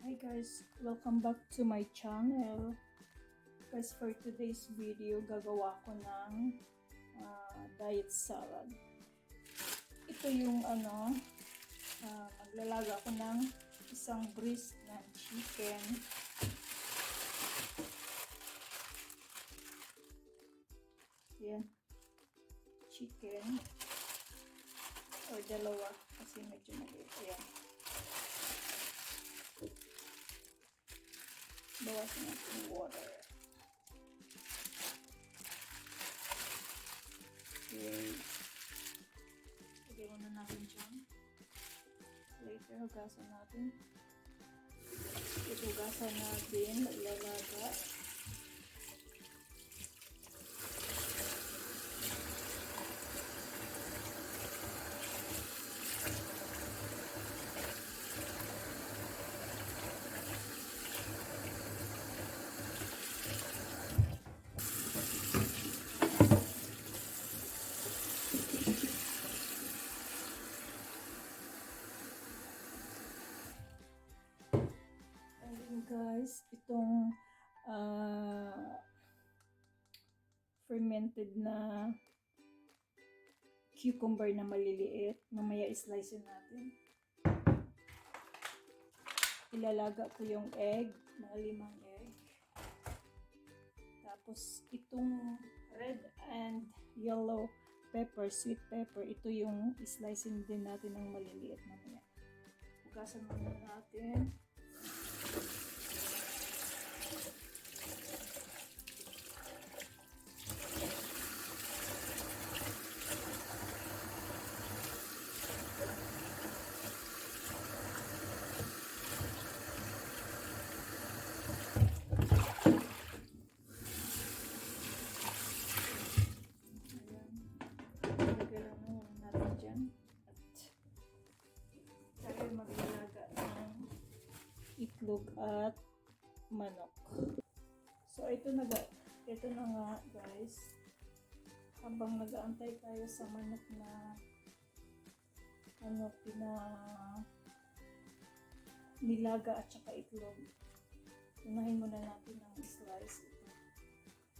Hi guys, welcome back to my channel. Guys, for today's video, gagawa ko ng diet salad. Ito yung maglalaga ko ng isang breast ng chicken. Yan. Chicken. O dalawa kasi medyo maliit. Ayan. Bawasan natin yung water. Okay. Lagay muna natin dyan. Later, hugasan natin. Hugasan natin. Maglalaga. Guys, itong fermented na cucumber na maliliit, mamaya islice natin. Ilalaga ko yung egg, mga 5 egg. Tapos itong red and yellow pepper, sweet pepper, ito yung islice din natin ng maliliit mamaya. Hugasan muna natin. Maglalaga ng itlog at manok. So ito na nga guys, habang nag-aantay tayo sa manok na nilaga at saka itlog, unahin muna natin ng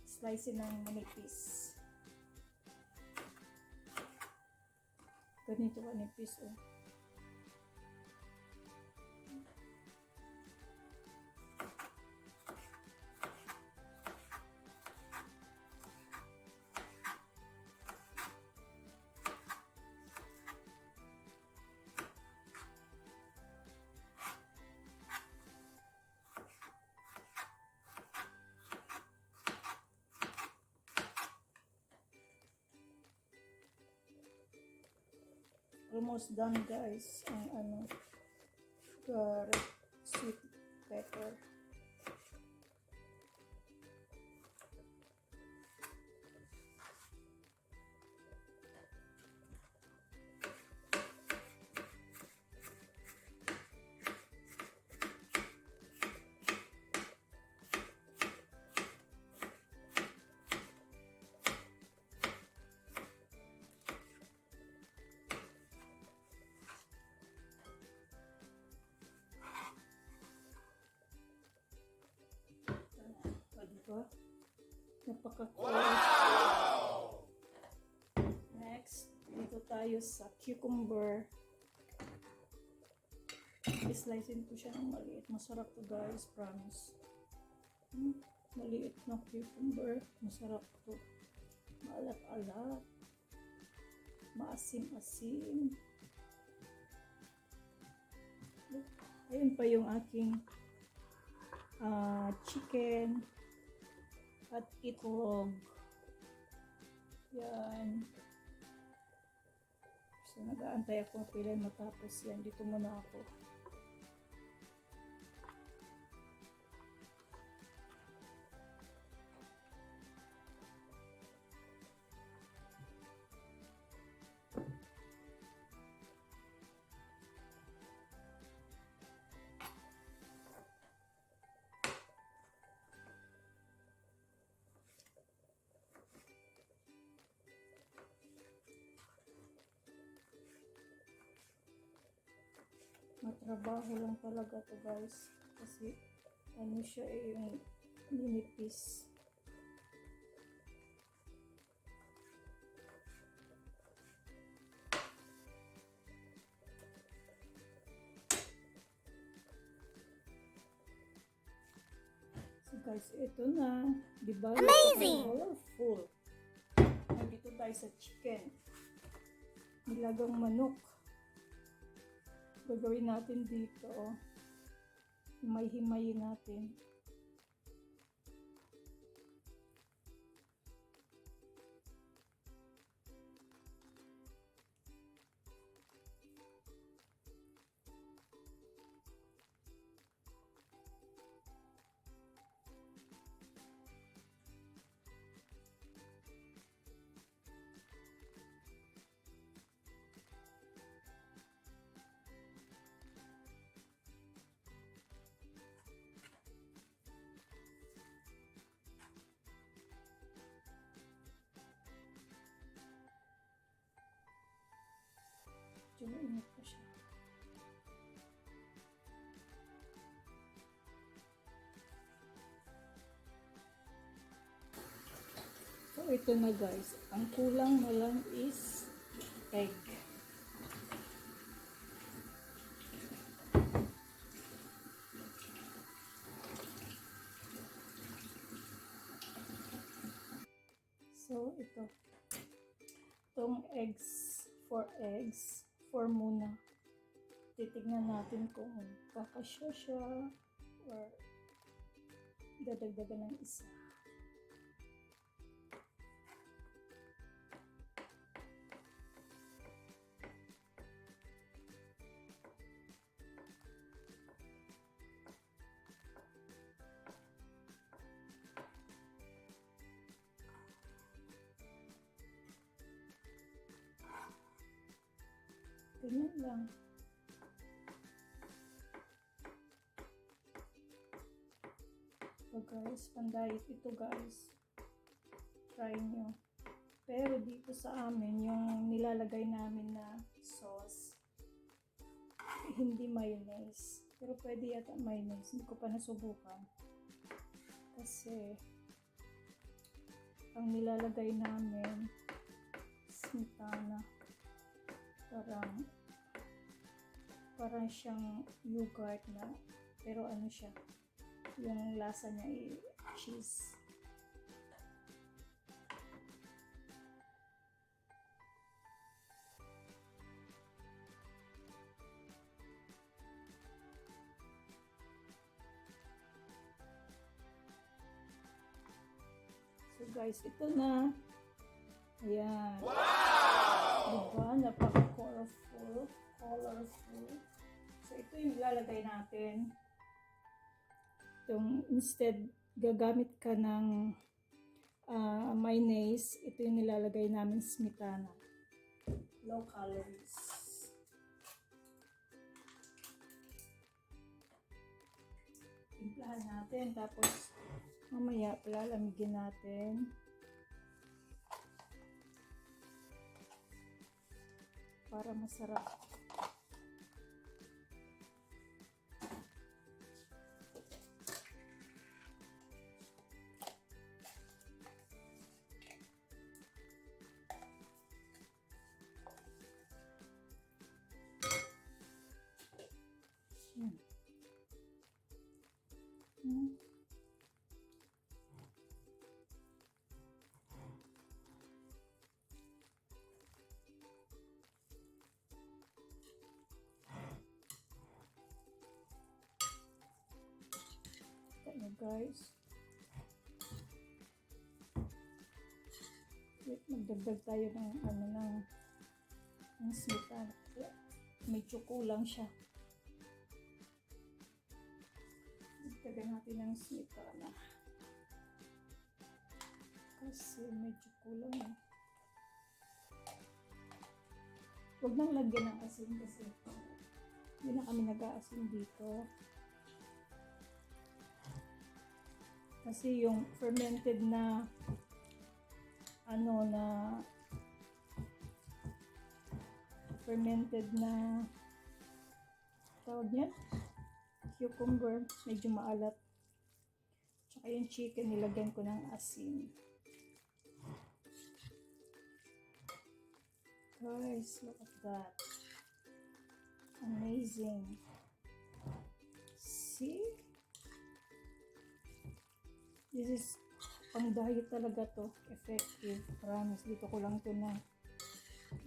slice ng manipis. Ganito manipis oh. Almost done guys ang sweet pepper. Wow! Next, dito tayo sa cucumber. I-slicein ko siya ng maliit. Masarap to guys, promise. Maliit na cucumber. Masarap to. Maalat-alat. Maasim-asim. Ayun pa yung aking chicken at itlog. Yan. So, nag-aantay ako kailan matapos yan. Dito muna ako. Matrabaho lang talaga to guys. Kasi ano siya yung ninipis. So guys, ito na. Diba? Amazing! Colorful. Nandito tayo sa chicken. Nilagang manok. Gagawin natin dito. Himay-himayin natin. Medyo mainit pa siya. So, ito na guys. Ang kulang na lang is egg. So, ito. Itong eggs, 4 eggs. 4 muna. Titignan natin kung kakasya siya or dadagdagan ng isa. Ganyan lang. So guys, pandayit ito guys. Try nyo. Pero dito sa amin, yung nilalagay namin na sauce, hindi mayonnaise. Pero pwede yata mayonnaise. Hindi ko pa nasubukan. Kasi, ang nilalagay namin, smetana. Parang siyang yogurt na, pero ano siya, yung lasa niya ay cheese. So guys, ito na. Ayan. Wow! Diba? Napaka-colorful. So, ito yung ilalagay natin. Itong, instead, gagamit ka ng mayonnaise, ito yung nilalagay namin smetana. Low calories. Timplahan natin, tapos mamaya palalamigin natin. Para masarap. Guys, wait, magdagdag tayo ng ng smetana. Medyo kulang siya. Dagdagan natin ng smetana kasi medyo kulang eh. Huwag nang lagyan ng asin kasi hindi na kami nag-aasin dito. Kasi yung fermented na tawag niyan? cucumber, medyo maalat. Tsaka yung chicken, nilagyan ko ng asin. Guys, look at that. Amazing. See? This is pang diet talaga to. Effective. Promise. Dito ko lang to na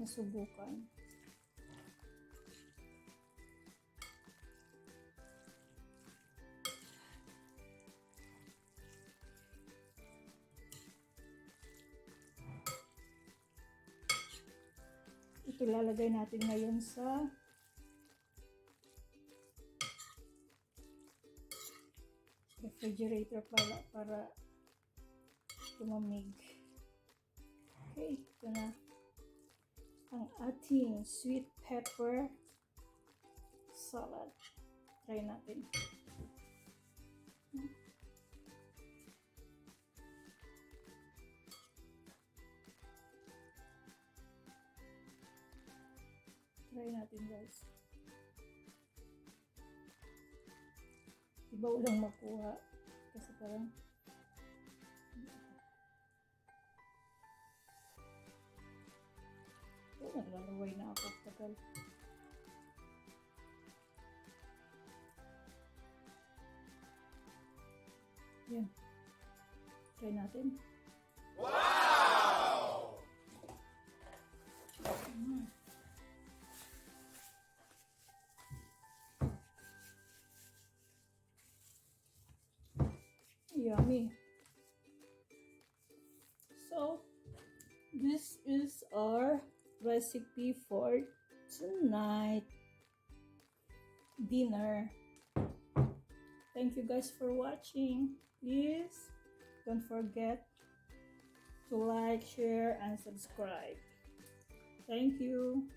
nasubukan. Ito lalagay natin ngayon sa refrigerator para tumamig. Okay, ito na ang ating sweet pepper salad. Try natin. Try natin, guys. Iba ulang makuha. Kasi parang naglalaway na ako. Tagal. Yan. Try natin. Wow! Yummy. So, this is our recipe for tonight dinner. Thank you guys for watching. Please don't forget to like, share, and subscribe. Thank you.